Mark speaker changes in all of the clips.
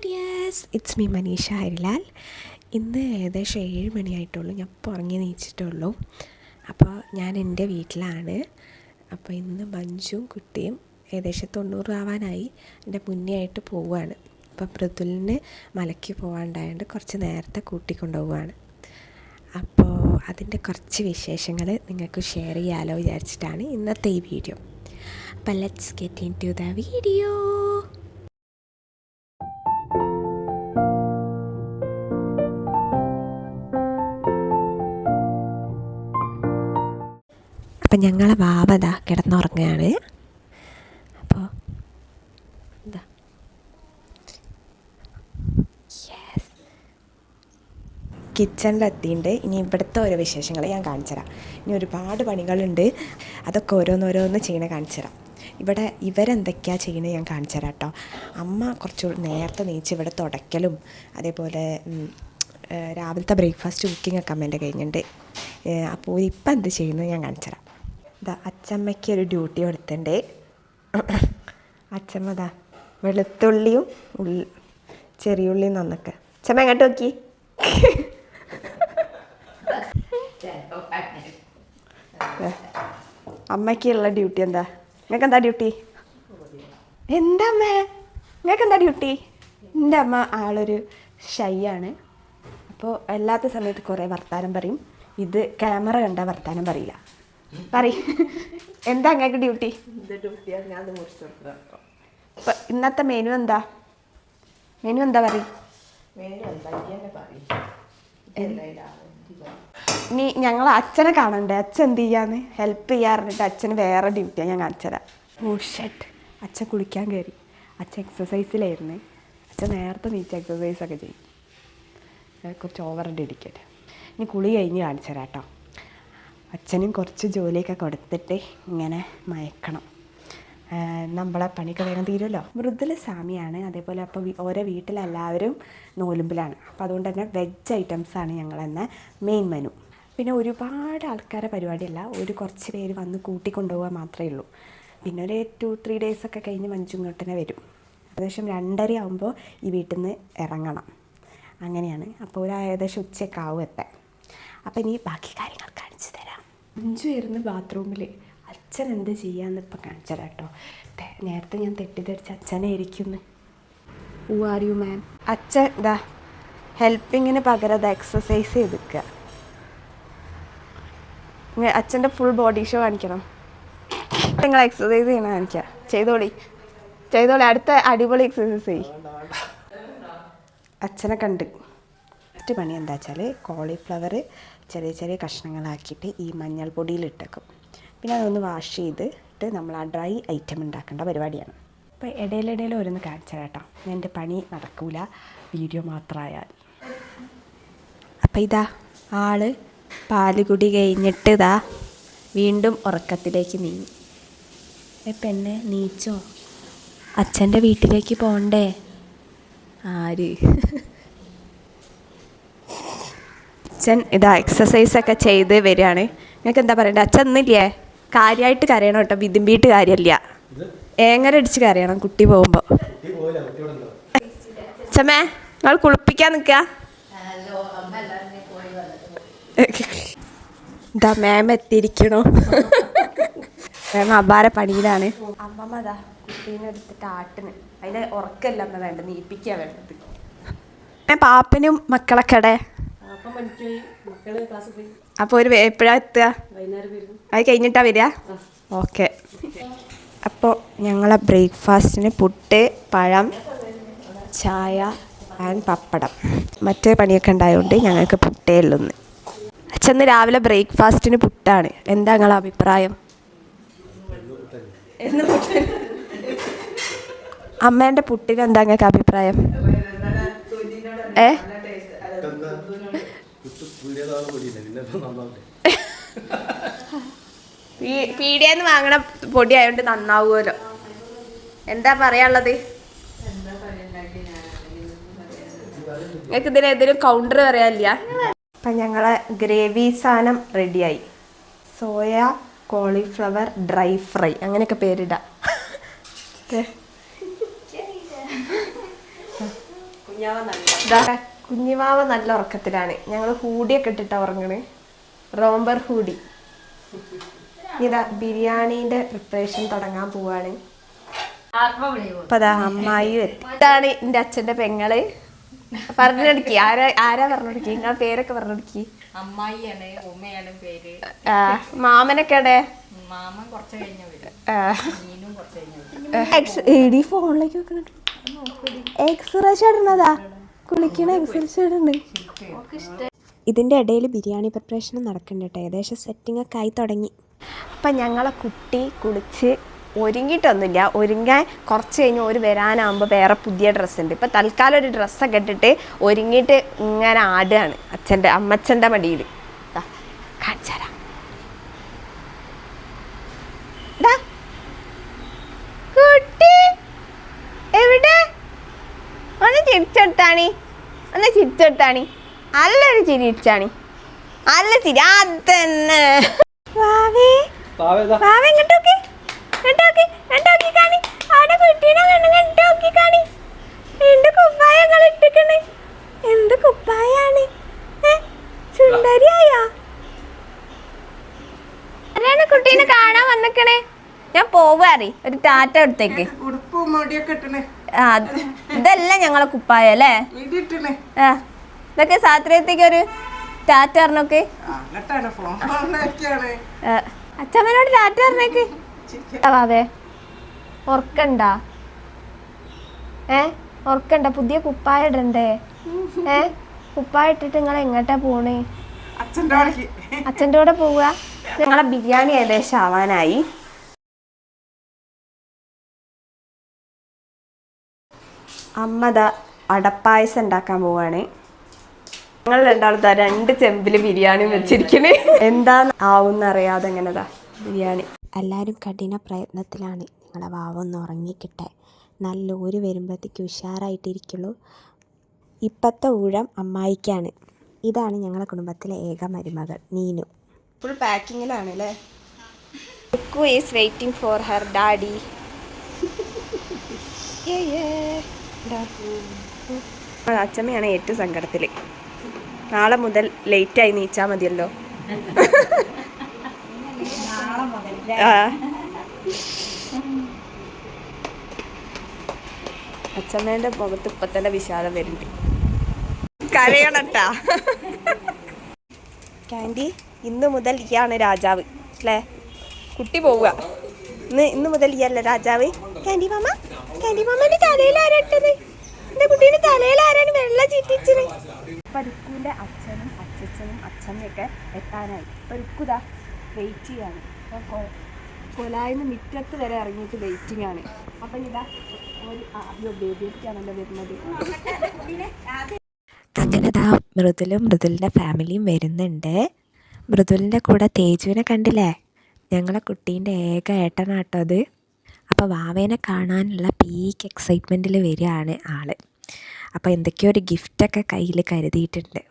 Speaker 1: Dears, it's me Manisha Harilal. ഇന്ന് ഏകദേശം 7 മണിയായിട്ടുള്ളൂ. ഞാൻ ഇപ്പോൾ ഉറങ്ങി നീച്ചിട്ടുള്ളൂ. അപ്പോൾ ഞാൻ എൻ്റെ വീട്ടിലാണ്. അപ്പോൾ ഇന്ന് മഞ്ജുവും കുട്ടിയും ഏകദേശം 90 ആവാനായി എൻ്റെ മുന്നേ ആയിട്ട് പോവുകയാണ്. അപ്പോൾ മൃദുലിന് മലയ്ക്ക് പോകാണ്ടായതുകൊണ്ട് കുറച്ച് നേരത്തെ കൂട്ടിക്കൊണ്ടുപോവുകയാണ്. അപ്പോൾ അതിൻ്റെ കുറച്ച് വിശേഷങ്ങൾ നിങ്ങൾക്ക് ഷെയർ ചെയ്യാമല്ലോ വിചാരിച്ചിട്ടാണ് ഇന്നത്തെ ഈ വീഡിയോ. അപ്പോൾ let's get into the video. അപ്പം ഞങ്ങളെ വാവ കിടന്നുറങ്ങുകയാണ്. അപ്പോൾ എന്താ കിച്ചണിലെത്തിയിട്ടുണ്ട്. ഇനി ഇവിടുത്തെ ഓരോ വിശേഷങ്ങൾ ഞാൻ കാണിച്ചു തരാം. ഇനി ഒരുപാട് പണികളുണ്ട്, അതൊക്കെ ഓരോന്നോരോന്ന് ചെയ്യണ കാണിച്ചു തരാം. ഇവിടെ ഇവരെന്തൊക്കെയാണ് ചെയ്യുന്നത് ഞാൻ കാണിച്ചു തരാം കേട്ടോ. അമ്മ കുറച്ച് നേരത്തെ നീച്ച് ഇവിടെ തുടയ്ക്കലും അതേപോലെ രാവിലത്തെ ബ്രേക്ക്ഫാസ്റ്റ് കുക്കിംഗ് ഒക്കെ അമ്മേൻ്റെ കഴിഞ്ഞിട്ടുണ്ട്. അപ്പോൾ ഇപ്പം എന്ത് ചെയ്യുന്നത് ഞാൻ കാണിച്ചു തരാം. അച്ചമ്മയ്ക്ക് ഒരു ഡ്യൂട്ടി കൊടുത്തിട്ടുണ്ട്. അച്ചമ്മ വെളുത്തുള്ളിയും ചെറിയുള്ളിയും നന്നൊക്കെ. അച്ചമ്മ എങ്ങോട്ട് നോക്കി. അമ്മയ്ക്കുള്ള ഡ്യൂട്ടി എന്താ? നിങ്ങൾക്ക് എന്താ ഡ്യൂട്ടി? എന്താ അമ്മേ നിങ്ങൾക്ക് എന്താ ഡ്യൂട്ടി? എൻ്റെ അമ്മ ആളൊരു ഷൈ ആണ്. അപ്പോൾ അല്ലാത്ത സമയത്ത് കുറേ വർത്താനം പറയും. ഇത് ക്യാമറ കണ്ട വർത്താനം പറയില്ല. എന്താ നിങ്ങൾക്ക് ഡ്യൂട്ടി? ഇപ്പം ഇന്നത്തെ മെനു എന്താ? പറയും. ഇനി ഞങ്ങൾ അച്ഛനെ കാണണ്ടേ? അച്ഛൻ എന്ത് ചെയ്യാന്ന് ഹെൽപ്പ് ചെയ്യാറുണ്ട്. അച്ഛന് വേറെ ഡ്യൂട്ടിയാണ്, ഞാൻ കാണിച്ചു തരാം. ഓ ഷട്ട്, അച്ഛൻ കുളിക്കാൻ കയറി. അച്ഛൻ എക്സസൈസിലായിരുന്നു. അച്ഛൻ നേരത്തെ നീച്ച് എക്സസൈസൊക്കെ ചെയ്യും. കുറച്ച് ഓവർ ഡെഡിക്കേറ്റ്. ഇനി കുളി കഴിഞ്ഞ് കാണിച്ചു തരാം കേട്ടോ. അച്ഛനും കുറച്ച് ജോലിയൊക്കെ കൊടുത്തിട്ട് ഇങ്ങനെ മയക്കണം. നമ്മളെ പണിയൊക്കെ വേഗം തീരുമല്ലോ. മൃദുല സാമിയാണ്. അതേപോലെ അപ്പോൾ ഓരോ വീട്ടിലെല്ലാവരും നോലുമ്പിലാണ്. അപ്പോൾ അതുകൊണ്ട് തന്നെ വെജ് ഐറ്റംസാണ് ഞങ്ങളെന്ന മെയിൻ മെനു. പിന്നെ ഒരുപാട് ആൾക്കാരെ പരിപാടിയല്ല, ഒരു കുറച്ച് പേര് വന്ന് കൂട്ടിക്കൊണ്ടുപോകാൻ മാത്രമേ ഉള്ളൂ. പിന്നെ ഒരു 2-3 ഡേയ്സൊക്കെ കഴിഞ്ഞ് മഞ്ജു ഇങ്ങോട്ടന്നെ വരും. ഏകദേശം 2:30 ആകുമ്പോൾ ഈ വീട്ടിൽ നിന്ന് ഇറങ്ങണം. അങ്ങനെയാണ്. അപ്പോൾ ഒരു ഏകദേശം ഉച്ചയൊക്കെ ആവും എത്താൻ. അപ്പോൾ ഇനി ബാക്കി കാര്യങ്ങൾ കാണിച്ചു തരാം. മഞ്ജു ആയിരുന്നു ബാത്റൂമിൽ. അച്ഛൻ എന്ത് ചെയ്യാമെന്ന് ഇപ്പം കാണിച്ചു തരാം കേട്ടോ. നേരത്തെ ഞാൻ തെറ്റിദ്ധരിച്ച് അച്ഛനെ ഇരിക്കുന്നു. Who are you man? അച്ഛൻ ഹെൽപ്പിങ്ങിന് പകരം എക്സസൈസ് ചെയ്തിക്കുക. അച്ഛൻ്റെ ഫുൾ ബോഡി ഷോ കാണിക്കണം. നിങ്ങൾ എക്സസൈസ് ചെയ്യണ കാണിക്കുക. ചെയ്തോളി. അടുത്ത അടിപൊളി എക്സസൈസ് ചെയ്യും. അച്ഛനെ കണ്ട് ഫസ്റ്റ് പണി എന്താ വെച്ചാൽ കോളിഫ്ലവർ ചെറിയ ചെറിയ കഷ്ണങ്ങളാക്കിയിട്ട് ഈ മഞ്ഞൾപ്പൊടിയിലിട്ടേക്കും. പിന്നെ അതൊന്ന് വാഷ് ചെയ്തിട്ട് നമ്മൾ ആ ഡ്രൈ ഐറ്റം ഉണ്ടാക്കേണ്ട പരിപാടിയാണ്. അപ്പോൾ ഇടയിലിടയിൽ ഓരോന്ന് കാണിച്ചു കേട്ടോ. എൻ്റെ പണി നടക്കൂല, വീഡിയോ മാത്രമായാൽ. അപ്പോൾ ആള് പാലുകുടി കഴിഞ്ഞിട്ട് വീണ്ടും ഉറക്കത്തിലേക്ക് നീങ്ങി. പെണ്ണെ നീച്ചോ, അച്ഛൻ്റെ വീട്ടിലേക്ക് പോകണ്ടേ? ആര്? അച്ഛൻ എക്സസൈസൊക്കെ ചെയ്ത് വരികയാണ്. നിങ്ങൾക്ക് എന്താ പറയണ്ടേ? അച്ഛൻ ഒന്നുമില്ലേ, കാര്യമായിട്ട് കരയണം കേട്ടോ. വിതുമ്പിയിട്ട് കാര്യമില്ല, ഏങ്ങര അടിച്ച് കരയണം കുട്ടി പോകുമ്പോൾ. അച്ഛമ്മേ നിങ്ങൾ കുളിപ്പിക്കാൻ നിൽക്കുക. മാം എത്തിയിരിക്കണോ? മാം അപാര പണിയിലാണ്. അമ്മമ്മ കുട്ടീനെ എടുത്തിട്ട് ആട്ടിന്. അതിന് ഉറക്കല്ല അമ്മ വേണ്ട, നീപ്പിക്കുക വേണ്ടത്. പാപ്പനും മക്കളൊക്കെ അപ്പോൾ എപ്പോഴാ എത്തുക? അത് കഴിഞ്ഞിട്ടാ വരിക? ഓക്കെ. അപ്പോൾ ഞങ്ങളെ ബ്രേക്ക്ഫാസ്റ്റിന് പുട്ട്, പഴം, ചായ ആൻഡ് പപ്പടം. മറ്റേ പണിയൊക്കെ ഉണ്ടായതുകൊണ്ട് ഞങ്ങൾക്ക് പുട്ടേ ഉള്ളൂന്ന്. അച്ഛന്ന് രാവിലെ ബ്രേക്ക്ഫാസ്റ്റിന് പുട്ടാണ്. എന്താ നിങ്ങളെ അഭിപ്രായം? അമ്മേൻ്റെ പുട്ടിന് എന്താ നിങ്ങൾക്ക് അഭിപ്രായം? പീടികന്ന് വാങ്ങണ പൊടി ആയതുകൊണ്ട് നന്നാവുമല്ലോ. എന്താ പറയാനുള്ളത്? നിങ്ങൾക്ക് ഇതിനെന്തെങ്കിലും കൗണ്ടർ പറയാനില്ല? അപ്പം ഞങ്ങളെ ഗ്രേവി സാധനം റെഡിയായി. സോയ കോളിഫ്ലവർ ഡ്രൈ ഫ്രൈ അങ്ങനെയൊക്കെ പേരിടാം. കുഞ്ഞിമാവ നല്ല ഉറക്കത്തിലാണ്. ഞങ്ങൾ ഹൂഡിയൊക്കെ ഇട്ടിട്ടാ ഉറങ്ങണ്. Romper hoodie. ഇതാ ബിരിയാണീന്റെ പ്രിപ്പറേഷൻ തുടങ്ങാൻ പോവാണ്. അപ്പൊ അതാ അമ്മായി ഇതാണ് എന്റെ അച്ഛന്റെ പെങ്ങള്. പറഞ്ഞെടുക്കി ആരാ പറഞ്ഞെടുക്കി? നിങ്ങളെ പേരൊക്കെ പറഞ്ഞെടുക്കി.
Speaker 2: അമ്മായിയാണ്, ഉമ്മയാണ് പേര്.
Speaker 1: മാമനൊക്കെ എവിടെ?
Speaker 2: മാമൻ കുറച്ച് കഴിഞ്ഞ വരും.
Speaker 1: ഫോണിലേക്ക് വെക്കുന്നുണ്ട്. എക്സ്പ്രഷൻ ഇടുന്നതാ കുളിക്കണ എക്സ്പ്രഷൻ ഇടുന്നുണ്ട്. ഇതിൻ്റെ ഇടയിൽ ബിരിയാണി പ്രിപ്പറേഷനും നടക്കുന്നുണ്ട് കേട്ടോ. ഏകദേശം സെറ്റിംഗ് ഒക്കെ ആയി തുടങ്ങി. അപ്പം ഞങ്ങളെ കുട്ടി കുളിച്ച് ഒരുങ്ങിയിട്ടൊന്നുമില്ല. ഒരുങ്ങാൻ കുറച്ച് കഴിഞ്ഞ് ഒരു വരാനാകുമ്പോൾ വേറെ പുതിയ ഡ്രസ്സുണ്ട്. ഇപ്പം തൽക്കാലം ഒരു ഡ്രസ്സൊക്കെ ഇട്ടിട്ട് ഒരുങ്ങിയിട്ട് ഇങ്ങനെ ആടുകയാണ് അമ്മച്ചൻ്റെ മടിയിൽ. കാണിച്ചാരാ കുട്ടി എവിടെ? ഒന്ന് ചിരിച്ചെടുത്താണി, ഒന്ന് ചിരിച്ചെടുത്താണി. നല്ലൊരു ചിരി ഇരിച്ചാണി, നല്ല ചിരി. അതന്നെ വാവേ വാവേ ഇങ്ങോട്ടോക്കി ഇങ്ങോട്ടോക്കി ഇങ്ങോട്ടോക്കി കാണി. അവിടെ കുട്ടീനെ ഇങ്ങോട്ടോക്കി കാണി. എന്ത് കുപ്പായങ്ങൾ ഇട്ടിക്കണ്? എന്ത് കുപ്പായാണ്? സുന്ദരിയായോ? ആരാണ് കുട്ടീനെ കാണാൻ വന്നിക്കണേ? ഞാൻ പോവാറി, ഒരു ടാറ്റ എടുത്തേക്ക്. ഇതല്ല ഞങ്ങളെ കുപ്പായ അല്ലേ? ഇതൊക്കെ സാത്രിയത്തേക്ക് ഒരു ടാറ്റ പറഞ്ഞോക്കെ. അച്ഛമ്മനോട് ടാറ്റ പറഞ്ഞേക്ക്. വാവേ ഉറക്കണ്ട? ഉറക്കണ്ട? പുതിയ കുപ്പായ ഇടണ്ടേ? കുപ്പായ ഇട്ടിട്ട് നിങ്ങൾ എങ്ങോട്ടാ പോണേ? അച്ഛൻ്റെ കൂടെ പോവുക. ഞങ്ങളെ ബിരിയാണി ഏകദേശം ആവാനായി. അമ്മ അടപ്പായസം ഉണ്ടാക്കാൻ പോവാണ്. ഞങ്ങൾ രണ്ടാളത്താ 2 ചെമ്പിൽ ബിരിയാണി വെച്ചിരിക്കണേ. എന്താന്ന് ആവുന്നറിയാതെ എങ്ങനെതാ ബിരിയാണി. എല്ലാവരും കഠിന പ്രയത്നത്തിലാണ് നിങ്ങളെ വാവൊന്ന് ഉറങ്ങിക്കിട്ടെ. നല്ല ഊര് വരുമ്പോഴത്തേക്ക് ഉഷാറായിട്ടിരിക്കുള്ളൂ. ഇപ്പോഴത്തെ ഊഴം അമ്മായിക്കാണ്. ഇതാണ് ഞങ്ങളുടെ കുടുംബത്തിലെ ഏക മരുമകൾ നീനു. ഫുൾ പാക്കിങ്ങിലാണ് അല്ലേ? Kukku is waiting for her daddy. അച്ഛമ്മയാണ് ഏറ്റവും സങ്കടത്തിൽ. നാളെ മുതൽ ലേറ്റായി നീച്ചാൽ മതിയല്ലോ. അച്ഛമ്മേന്റെ മുഖത്ത് ഇപ്പൊ തന്നെ വിഷാദം വരുന്നുണ്ട്. കരയണട്ടാ. കാൻഡി ഇന്ന് മുതൽ ഇയാണ് രാജാവ് അല്ലേ? കുട്ടി പോവുക. ഇന്ന് മുതൽ ഇയല്ലേ രാജാവ്? കാൻഡി മാമ, കാൻഡി മാമന്റെ തലയിൽ ആരാട്ടത്? എന്റെ കുട്ടീന്റെ തലയിൽ ആരാണ് വെള്ളം ചീറ്റിച്ചത്? രുക്കുവിന്റെ അച്ഛനും അച്ഛനും അച്ഛമ്മയൊക്കെ എത്താനായി. ഇപ്പൊ രുക്കുതാ വെയിറ്റ് ചെയ്യാണ്. കൊലായിന്ന് മുറ്റത്ത് വരെ ഇറങ്ങിയിട്ട് വെയിറ്റിംഗ് ആണ്. അപ്പൊ ഇതാ ഒരു ബേബിയൊക്കെയാണല്ലോ വരുന്നത്.
Speaker 3: അങ്ങനെ മൃദുലിൻ്റെ ഫാമിലിയും വരുന്നുണ്ട്. മൃദുലിൻ്റെ കൂടെ തേജുവിനെ കണ്ടില്ലേ? ഞങ്ങളെ കുട്ടീൻ്റെ ഏക ഏട്ടനാട്ടോ അത്. അപ്പോൾ വാവേനെ കാണാനുള്ള പീക്ക് എക്സൈറ്റ്മെൻറ്റിൽ വരികയാണ് ആൾ. അപ്പോൾ എന്തൊക്കെയോ ഒരു ഗിഫ്റ്റൊക്കെ കയ്യിൽ കരുതിയിട്ടുണ്ട്.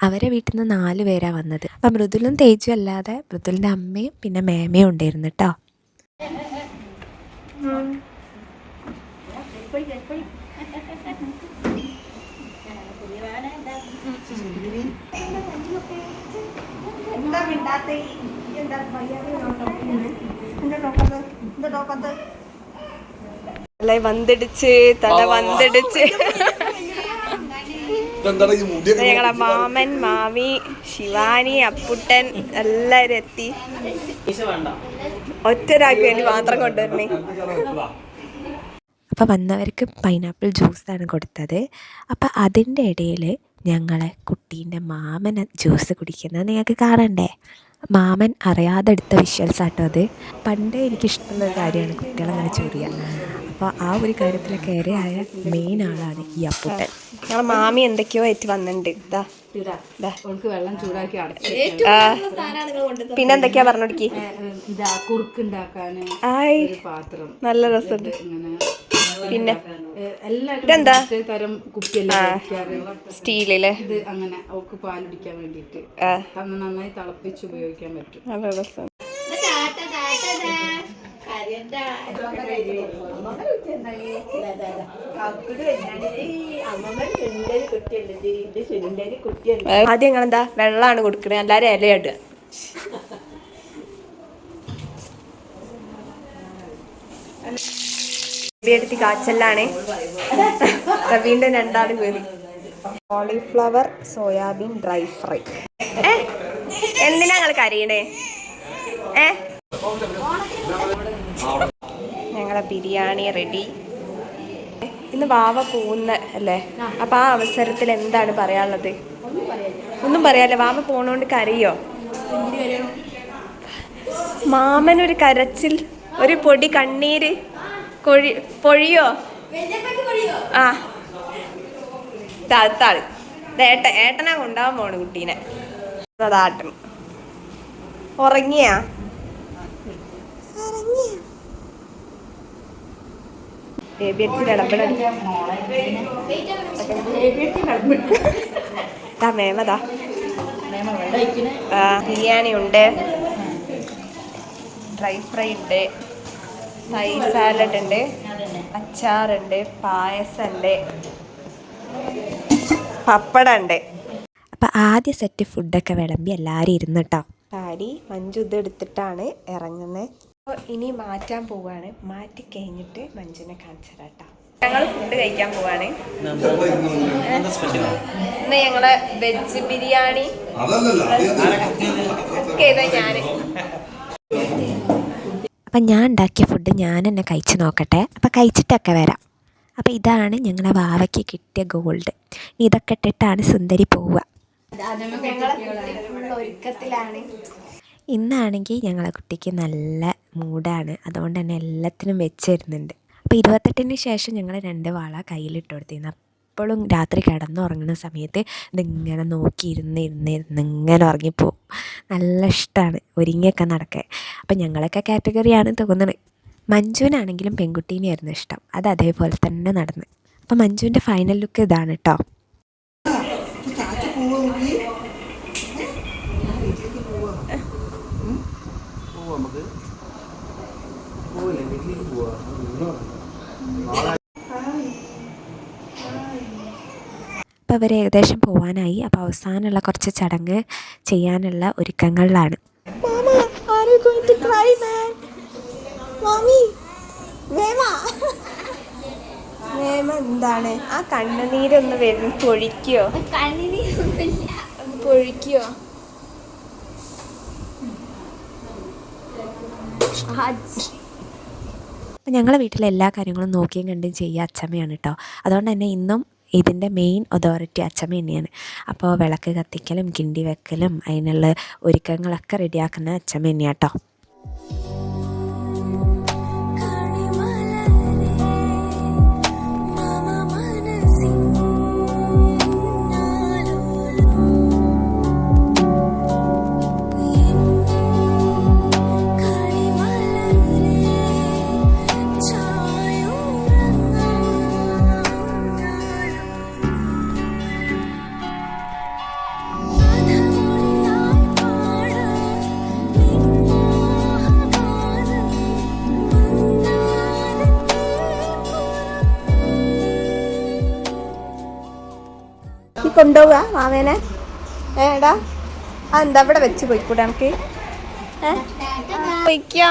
Speaker 3: അവരെ വീട്ടിൽ നിന്ന് 4 പേരാണ് വന്നത്. അപ്പം മൃദുലും തേജും അല്ലാതെ മൃദുലിൻ്റെ അമ്മയും പിന്നെ മേമയും ഉണ്ടായിരുന്നു കേട്ടോ.
Speaker 1: വന്നിടിച്ച് തല വന്നിടിച്ച്. ഞങ്ങളെ മാമൻ, മാമി, ശിവാനി, അപ്പുട്ടൻ എല്ലാരും എത്തി. ഒറ്റൊരാൾക്ക് വേണ്ടി മാത്രം കൊണ്ടുവരണേ.
Speaker 3: അപ്പോൾ വന്നവർക്ക് പൈനാപ്പിൾ ജ്യൂസാണ് കൊടുത്തത്. അപ്പോൾ അതിൻ്റെ ഇടയിൽ ഞങ്ങളെ കുട്ടീൻ്റെ മാമൻ ജ്യൂസ് കുടിക്കുന്നത് നിങ്ങൾക്ക് കാണണ്ടേ? മാമൻ അറിയാതെ എടുത്ത വിഷ്വൽസ് ആട്ടോ അത്. പണ്ടേ എനിക്കിഷ്ടമുള്ളൊരു കാര്യമാണ് കുട്ടികളങ്ങനെ ചൊറിയുക. അപ്പോൾ ആ ഒരു കാര്യത്തിലൊക്കെ ഏറെയായ മെയിൻ ആളാണ് ഈ അപ്പുട്ടൻ.
Speaker 1: ഞങ്ങളെ മാമി എന്തൊക്കെയോ ആയിട്ട് വന്നിട്ടുണ്ട്.
Speaker 2: വെള്ളം ചൂടാക്കി
Speaker 1: പിന്നെന്തൊക്കെയാ പറഞ്ഞോടിക്ക്?
Speaker 2: കുറുക്കുണ്ടാക്കാന് പാത്രം
Speaker 1: നല്ല രസമുണ്ട്. പിന്നെ ഇതെന്താ
Speaker 2: തരം കുപ്പിയല്ലേ
Speaker 1: സ്റ്റീലില്?
Speaker 2: ഇത് അങ്ങനെ അവൾക്ക് പാലുടിക്കാൻ വേണ്ടിട്ട് നന്നായി തിളപ്പിച്ച് ഉപയോഗിക്കാൻ പറ്റും.
Speaker 1: നല്ല രസം. ആദ്യം ഞങ്ങളെന്താ വെള്ളമാണ് കൊടുക്കണേ, എല്ലാരും ഇലയിടുക. എടുത്ത് കാച്ചല്ലാണ്. വീണ്ടും രണ്ടാളും കയറി. Cauliflower soybean dry fry. എന്തിനാ ഞങ്ങൾ കരയണേ? ഞങ്ങളെ ബിരിയാണി റെഡി. ഇന്ന് വാവ പോകുന്ന അല്ലേ? അപ്പൊ ആ അവസരത്തിൽ എന്താണ് പറയാനുള്ളത്? ഒന്നും പറയാല്ലേ? വാവ പോണോണ്ട് കരയോ? മാമനൊരു കരച്ചിൽ, ഒരു പൊടി കണ്ണീര് പൊഴിയോ? ആ താത്താള് ഏട്ടനാ കൊണ്ടാവാൻ പോണു കുട്ടീനെ. അതാട്ടൻ ഉറങ്ങിയാ? മേമതാ ബിരിയാണി ഉണ്ട്, ഡ്രൈ ഫ്രൈ ഉണ്ട്, തൈ സാലഡ് ഉണ്ട്, അച്ചാറുണ്ട്, പായസമുണ്ട്, പപ്പടം ഉണ്ട്.
Speaker 3: അപ്പം ആദ്യ സെറ്റ് ഫുഡൊക്കെ വിളമ്പി എല്ലാവരും ഇരുന്ന് കേട്ടോ.
Speaker 1: സാരി മഞ്ജു ഇതെടുത്തിട്ടാണ് ഇറങ്ങുന്നത്. അപ്പോൾ ഇനി മാറ്റാൻ പോവാണ്. മാറ്റി കഴിഞ്ഞിട്ട് മഞ്ജുവിനെ കാണിച്ചു തരാം കേട്ടോ. ഞങ്ങൾ ഫുഡ് കഴിക്കാൻ പോവാണ്. ഇന്ന് ഞങ്ങള് വെജ് ബിരിയാണി ചെയ്ത ഞാൻ.
Speaker 3: അപ്പം ഞാൻ ഉണ്ടാക്കിയ ഫുഡ് ഞാൻ തന്നെ കഴിച്ച് നോക്കട്ടെ. അപ്പം കഴിച്ചിട്ടൊക്കെ വരാം. അപ്പം ഇതാണ് ഞങ്ങളെ വാവയ്ക്ക് കിട്ടിയ ഗോൾഡ്. ഇതൊക്കെ ഇട്ടിട്ടാണ് സുന്ദരി പോവുക.
Speaker 1: ഒരുക്കത്തിലാണ്.
Speaker 3: ഇന്നാണെങ്കിൽ ഞങ്ങളെ കുട്ടിക്ക് നല്ല മൂഡാണ്. അതുകൊണ്ട് തന്നെ എല്ലാത്തിനും വെച്ചിരുന്നുണ്ട്. അപ്പോൾ 28-ന് ശേഷം ഞങ്ങൾ 2 വള കയ്യിലിട്ട് കൊടുത്തിരുന്നു. അപ്പോഴും രാത്രി കിടന്നുറങ്ങുന്ന സമയത്ത് ഇതിങ്ങനെ നോക്കിയിരുന്ന് ഇങ്ങനെ ഉറങ്ങിപ്പോവും. നല്ല ഇഷ്ടമാണ് ഒരുങ്ങിയൊക്കെ നടക്കാൻ. അപ്പം ഞങ്ങളൊക്കെ കാറ്റഗറിയാണ് തോന്നുന്നത്. മഞ്ജുവിനാണെങ്കിലും പെൺകുട്ടീനെയായിരുന്നു ഇഷ്ടം. അത് അതേപോലെ തന്നെ നടന്ന്. അപ്പം മഞ്ജുവിൻ്റെ ഫൈനൽ ലുക്ക് ഇതാണ് കേട്ടോ. അപ്പോൾ അവർ ഏകദേശം പോകാനായി. അപ്പോൾ അവസാനമുള്ള കുറച്ച് ചടങ്ങ് ചെയ്യാനുള്ള ഒരുക്കങ്ങളിലാണ്.
Speaker 1: എന്താണ് ആ കണ്ണുനീരൊന്ന് വരുന്ന പൊഴിക്കോ? പൊഴിക്കോ?
Speaker 3: അപ്പം ഞങ്ങളെ വീട്ടിലെ എല്ലാ കാര്യങ്ങളും നോക്കിയും കണ്ടും ചെയ്യുക അച്ചമ്മയാണ് കേട്ടോ. അതുകൊണ്ട് തന്നെ ഇന്നും ഇതിൻ്റെ മെയിൻ അതോറിറ്റി അച്ചമ്മ തന്നെയാണ്. അപ്പോൾ വിളക്ക് കത്തിക്കലും കിണ്ടി വെക്കലും അതിനുള്ള ഒരുക്കങ്ങളൊക്കെ റെഡിയാക്കുന്ന അച്ചമ്മ തന്നെയാണ് കേട്ടോ.
Speaker 1: കൊണ്ടുപോവുക മാവേനെ? ഏടാ അതെന്താ ഇവിടെ വെച്ച് പോയിക്കൂടെ നമുക്ക്? പോയിക്കോ.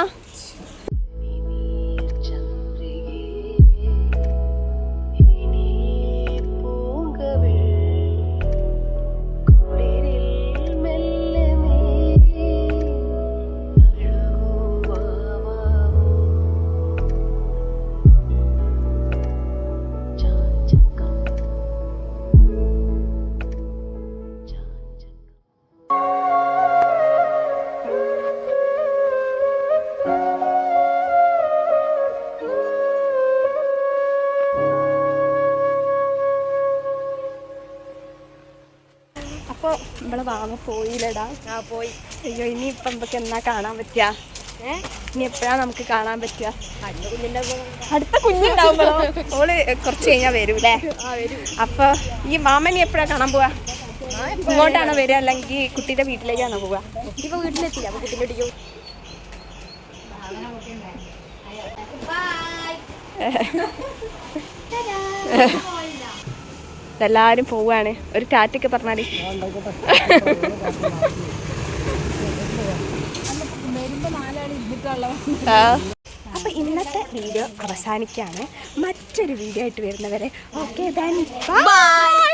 Speaker 1: അപ്പോൾ നമ്മളെ വാവ പോയില്ലടാ. പോയി. അയ്യോ ഇനിയിപ്പം നമുക്ക് എന്നാ കാണാൻ പറ്റുക? ഇനി എപ്പോഴാണ് നമുക്ക് കാണാൻ പറ്റുക? അടുത്ത കുഞ്ഞുണ്ടാവുമ്പോഴോ? ഓള് കുറച്ച് കഴിഞ്ഞാൽ വരൂല്ലേ? അപ്പോൾ ഈ മാമനി എപ്പോഴാണ് കാണാൻ പോവാ? ഇങ്ങോട്ടാണോ വരിക അല്ലെങ്കിൽ കുട്ടീൻ്റെ വീട്ടിലേക്കാണോ പോവുക? ഇപ്പോൾ വീട്ടിലെത്തില്ല. അപ്പോൾ കുട്ടീൻ്റെ വീട്ടിലേക്ക് എല്ലാവരും പോവുകയാണ്. ഒരു ടാറ്റൊക്കെ പറഞ്ഞാൽ. അപ്പോൾ ഇന്നത്തെ വീഡിയോ അവസാനിക്കുകയാണ്. മറ്റൊരു വീഡിയോ ആയിട്ട് വരുന്നവരെ ഓക്കെ, ബൈ.